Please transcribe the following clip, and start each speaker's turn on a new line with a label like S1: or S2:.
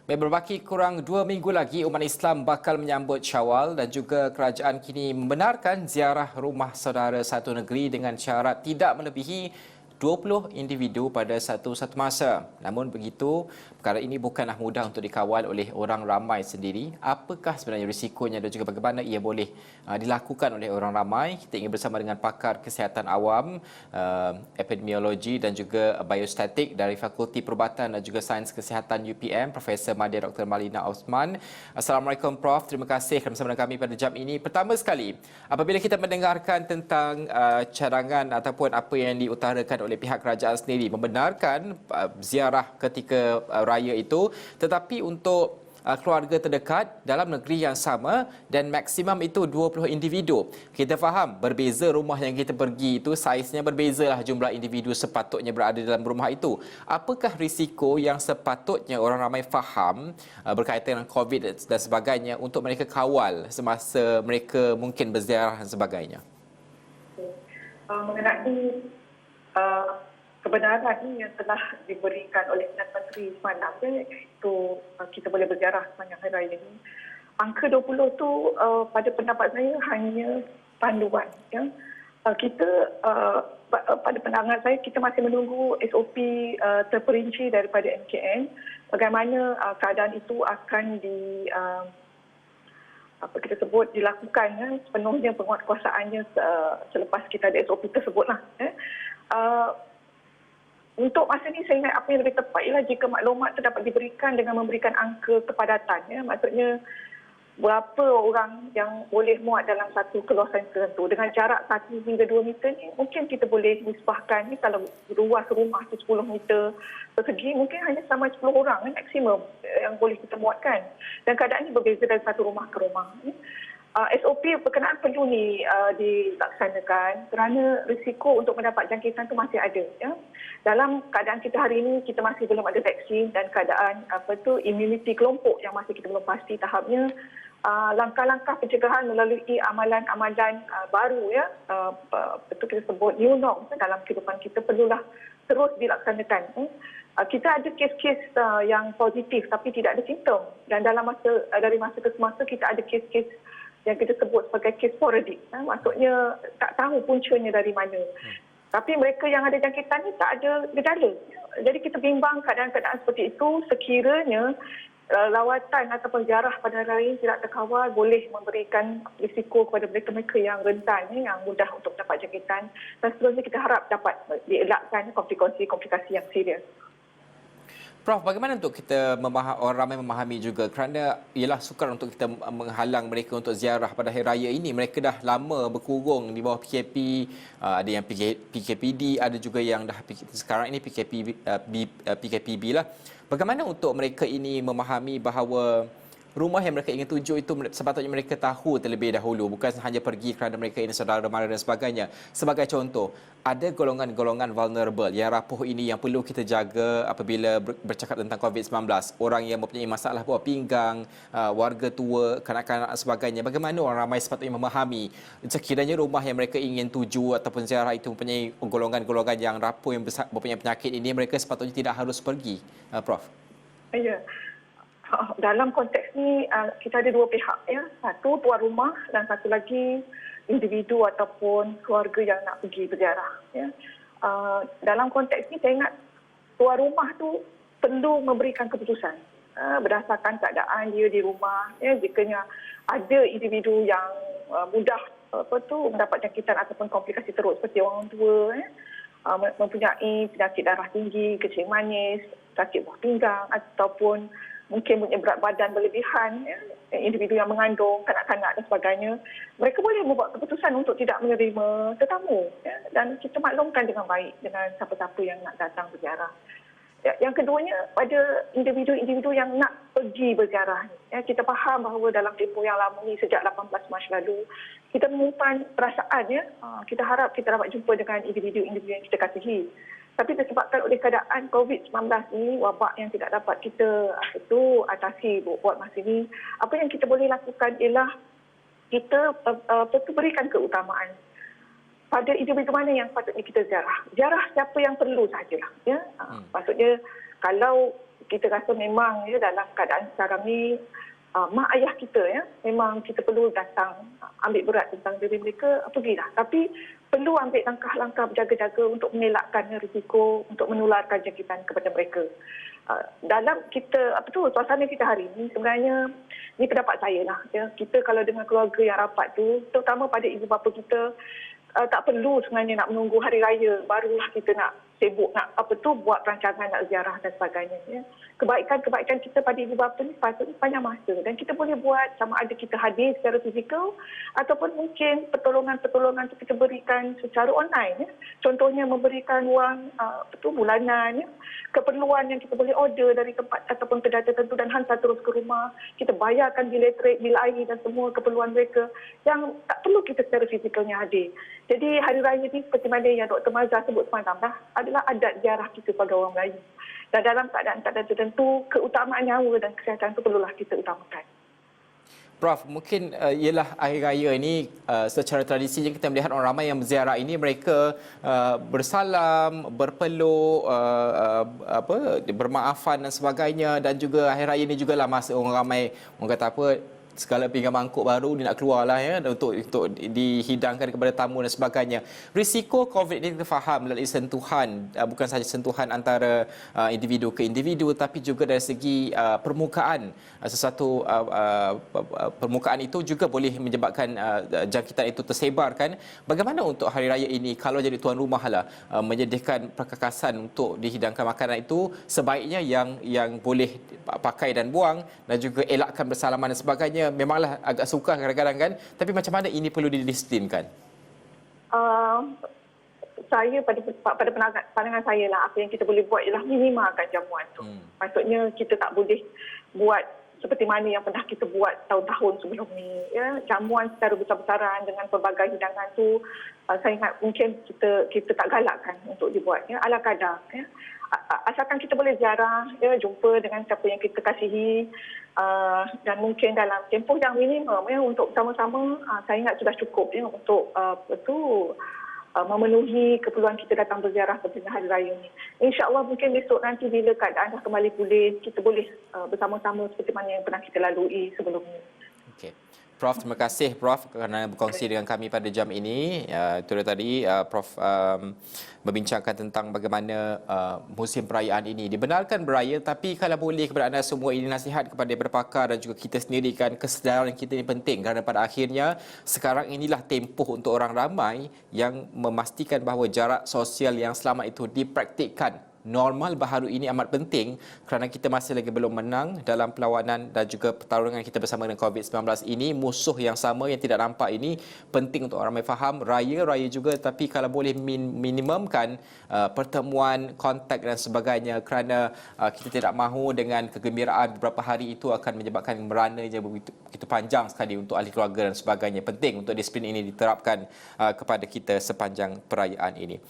S1: Berbaki kurang 2 minggu lagi, umat Islam bakal menyambut Syawal dan juga kerajaan kini membenarkan ziarah rumah saudara satu negeri dengan syarat tidak melebihi 20 individu pada satu masa. Namun begitu, perkara ini bukanlah mudah untuk dikawal oleh orang ramai sendiri. Apakah sebenarnya risikonya dan juga bagaimana ia boleh dilakukan oleh orang ramai? Kita ingin bersama dengan pakar kesihatan awam, epidemiologi dan juga biostatik dari Fakulti Perubatan dan juga Sains Kesihatan UPM, Profesor Madya Dr. Malina Osman. Assalamualaikum Prof. Terima kasih kerana bersama dengan kami pada jam ini. Pertama sekali, apabila kita mendengarkan tentang cadangan ataupun apa yang diutarakan oleh pihak kerajaan sendiri membenarkan ziarah ketika raya itu, tetapi untuk keluarga terdekat dalam negeri yang sama dan maksimum itu 20 individu. Kita faham berbeza rumah yang kita pergi itu, saiznya berbezalah jumlah individu sepatutnya berada dalam rumah itu. Apakah risiko yang sepatutnya orang ramai faham berkaitan dengan COVID dan sebagainya untuk mereka kawal semasa mereka mungkin berziarah dan sebagainya?
S2: Mengenai kebenaran ini yang telah diberikan oleh Perdana Menteri semalam, itu kita boleh berziarah sepanjang hari raya ini. Angka 20 tu pada pendapat saya hanya panduan. Ya. Kita pada pandangan saya kita masih menunggu SOP terperinci daripada MKN bagaimana keadaan itu akan kita sebut dilakukan sepenuhnya penguatkuasaannya selepas kita ada SOP tersebutlah. Untuk masa ini saya ingat apa yang lebih tepat ialah jika maklumat itu dapat diberikan dengan memberikan angka kepadatan. Maksudnya berapa orang yang boleh muat dalam satu keluasan tertentu. Dengan jarak 1 hingga 2 meter ni mungkin kita boleh nisbahkan kalau luas rumah tu 10 meter persegi mungkin hanya sama 10 orang maksimum yang boleh kita muatkan. Dan keadaan ini berbeza dari satu rumah ke rumah. SOP berkenaan perlu dilaksanakan kerana risiko untuk mendapat jangkitan itu masih ada. Ya. Dalam keadaan kita hari ini, kita masih belum ada vaksin dan keadaan immunity kelompok yang masih kita belum pasti tahapnya. Langkah-langkah pencegahan melalui amalan-amalan baru, ya, kita sebut new norm dalam kehidupan kita perlulah terus dilaksanakan. Kita ada kes-kes yang positif tapi tidak ada simptom dan dari masa ke semasa kita ada kes-kes yang kita sebut sebagai kes sporadik. Maksudnya tak tahu puncanya dari mana. Tapi mereka yang ada jangkitan ni tak ada gejala. Jadi kita bimbang keadaan-keadaan seperti itu sekiranya lawatan atau ziarah pada hari ini tidak terkawal boleh memberikan risiko kepada mereka-mereka yang rentan, yang mudah untuk dapat jangkitan. Dan seterusnya kita harap dapat dielakkan komplikasi yang serius.
S1: Prof, bagaimana untuk kita orang ramai memahami juga kerana ialah sukar untuk kita menghalang mereka untuk ziarah pada hari raya ini. Mereka dah lama berkurung di bawah PKP, ada yang PKPD, ada juga yang dah sekarang ini PKPB lah. Bagaimana untuk mereka ini memahami bahawa rumah yang mereka ingin tuju itu sepatutnya mereka tahu terlebih dahulu, bukan hanya pergi kerana mereka ini saudara mara dan sebagainya. Sebagai contoh, ada golongan-golongan vulnerable yang rapuh ini yang perlu kita jaga apabila bercakap tentang COVID-19. Orang yang mempunyai masalah buah pinggang, warga tua, kanak-kanak dan sebagainya. Bagaimana orang ramai sepatutnya memahami sekiranya rumah yang mereka ingin tuju ataupun ziarah itu mempunyai golongan-golongan yang rapuh yang mempunyai penyakit ini, mereka sepatutnya tidak harus pergi, Prof.
S2: Ya. Dalam konteks ni kita ada dua pihak, ya. Satu tuan rumah dan satu lagi individu ataupun keluarga yang nak pergi berziarah, ya. Dalam konteks ni saya ingat tuan rumah tu perlu memberikan keputusan berdasarkan keadaan dia di rumah, ya. Jikanya ada individu yang mudah mendapat jangkitan ataupun komplikasi teruk seperti orang tua, ya. Mempunyai penyakit darah tinggi, kencing manis, sakit buah pinggang ataupun mungkin punya berat badan berlebihan, ya, individu yang mengandung, kanak-kanak dan sebagainya, mereka boleh membuat keputusan untuk tidak menerima tetamu, ya, dan kita maklumkan dengan baik dengan siapa-siapa yang nak datang berziarah. Ya, yang keduanya, pada individu-individu yang nak pergi berziarah, ya, kita faham bahawa dalam tempoh yang lama ni sejak 18 Mac lalu, kita menyimpan perasaan, ya, kita harap kita dapat jumpa dengan individu-individu yang kita kasihi. Tapi disebabkan oleh keadaan COVID-19 ini, wabak yang tidak dapat kita atasi buat masa ini, apa yang kita boleh lakukan ialah kita berikan keutamaan pada individu mana yang patutnya kita ziarah. Ziarah siapa yang perlu sahajalah. Ya? Maksudnya kalau kita rasa memang dalam keadaan sekarang ni mak ayah kita memang kita perlu datang ambil berat tentang diri mereka, pergilah. Tapi perlu ambil langkah-langkah berjaga-jaga untuk mengelakkan risiko untuk menularkan jangkitan kepada mereka. Dalam kita suasana kita hari ini sebenarnya ni pendapat saya lah kita kalau dengan keluarga yang rapat tu, terutama pada ibu bapa kita, tak perlu sebenarnya nak menunggu hari raya barulah kita nak sibuk nak buat rancangan nak ziarah dan sebagainya. Kebaikan kita pada ibu bapa ni sepatutnya panjang masa dan kita boleh buat sama ada kita hadir secara fizikal ataupun mungkin pertolongan itu kita berikan secara online. Contohnya memberikan wang bulanan, keperluan yang kita boleh order dari tempat ataupun kedai tertentu dan hantar terus ke rumah. Kita bayarkan bil elektrik, bil air dan semua keperluan mereka yang tak perlu kita secara fizikalnya hadir. Jadi hari raya ni seperti mana yang Dr. Mazhar sebut semalam adalah adat ziarah kita sebagai orang Melayu. Dan dalam keadaan-keadaan tertentu, keutamaan nyawa dan kesihatan itu perlulah kita utamakan.
S1: Prof, mungkin ialah hari raya ini secara tradisinya kita melihat orang ramai yang berziarah ini mereka bersalam, berpeluk, bermaafan dan sebagainya, dan juga hari raya ini jugalah masa orang ramai orang kata segala pinggan mangkuk baru dia nak keluarlah untuk dihidangkan kepada tamu dan sebagainya. Risiko COVID ini kita faham melalui sentuhan, bukan sahaja sentuhan antara individu ke individu tapi juga dari segi permukaan sesuatu permukaan itu juga boleh menyebabkan jangkitan itu tersebar kan. Bagaimana untuk hari raya ini kalau jadi tuan rumah lah menyediakan perkakasan untuk dihidangkan makanan itu, sebaiknya yang boleh pakai dan buang dan juga elakkan bersalaman dan sebagainya. Memanglah agak sukar kadang-kadang kan, tapi macam mana ini perlu didisiplinkan?
S2: Saya pada pandangan saya lah, apa yang kita boleh buat ialah minimalkan jamuan tu. Maksudnya kita tak boleh buat seperti mana yang pernah kita buat tahun-tahun sebelum ni. Jamuan secara besar-besaran dengan pelbagai hidangan tu, saya ingat mungkin kita tak galakkan untuk dibuat ala kadar. Asalkan kita boleh ziarah, jumpa dengan siapa yang kita kasihi, dan mungkin dalam tempoh yang minimum untuk sama-sama, saya ingat sudah cukup untuk memenuhi keperluan kita datang berziarah pada hari raya ini. InsyaAllah mungkin besok nanti bila keadaan dah kembali pulih, kita boleh bersama-sama seperti mana yang pernah kita lalui sebelum ini.
S1: Okey. Prof, terima kasih Prof kerana berkongsi dengan kami pada jam ini. Itu tadi Prof membincangkan tentang bagaimana musim perayaan ini dibenarkan beraya, tapi kalau boleh kepada anda semua ini nasihat kepada berpakar dan juga kita sendiri kan, kesedaran kita ini penting kerana pada akhirnya sekarang inilah tempoh untuk orang ramai yang memastikan bahawa jarak sosial yang selamat itu dipraktikkan. Normal baharu ini amat penting kerana kita masih lagi belum menang dalam perlawanan dan juga pertarungan kita bersama dengan COVID-19 ini. Musuh yang sama yang tidak nampak ini penting untuk orang ramai faham. Raya juga, tapi kalau boleh minimumkan pertemuan, kontak dan sebagainya kerana kita tidak mahu dengan kegembiraan beberapa hari itu akan menyebabkan merananya begitu panjang sekali untuk ahli keluarga dan sebagainya. Penting untuk disiplin ini diterapkan kepada kita sepanjang perayaan ini.